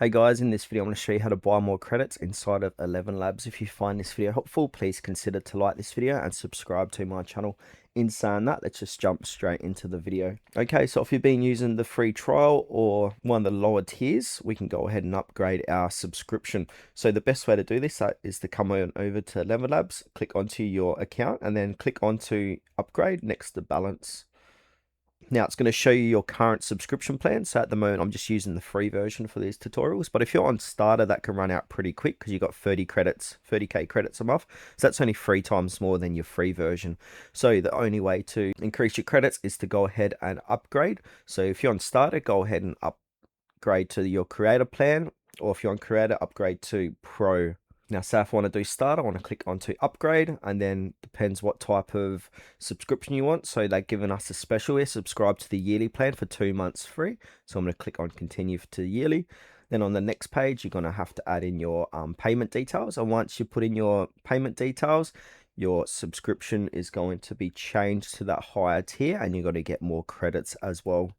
Hey guys, in this video I'm going to show you how to buy more credits inside of ElevenLabs. If you find this video helpful, please consider to like this video and subscribe to my channel. In saying that, let's just jump straight into the video. Okay, so if you've been using the free trial or one of the lower tiers, we can go ahead and upgrade our subscription. So the best way to do this is to come on over to ElevenLabs, click onto your account and then click onto upgrade next to balance. Now it's going to show you your current subscription plan. So at the moment, I'm just using the free version for these tutorials. But if you're on starter, that can run out pretty quick because you've got 30 credits, 30k credits a month. So that's only 3 times more than your free version. So the only way to increase your credits is to go ahead and upgrade. So if you're on starter, go ahead and upgrade to your creator plan. Or if you're on creator, upgrade to pro. Now, say if I want to do start, I want to click onto upgrade, and then depends what type of subscription you want. So they're giving us a special here, subscribe to the yearly plan for 2 months free. So I'm going to click on continue to yearly. Then on the next page, you're going to have to add in your payment details. And once you put in your payment details, your subscription is going to be changed to that higher tier and you're going to get more credits as well.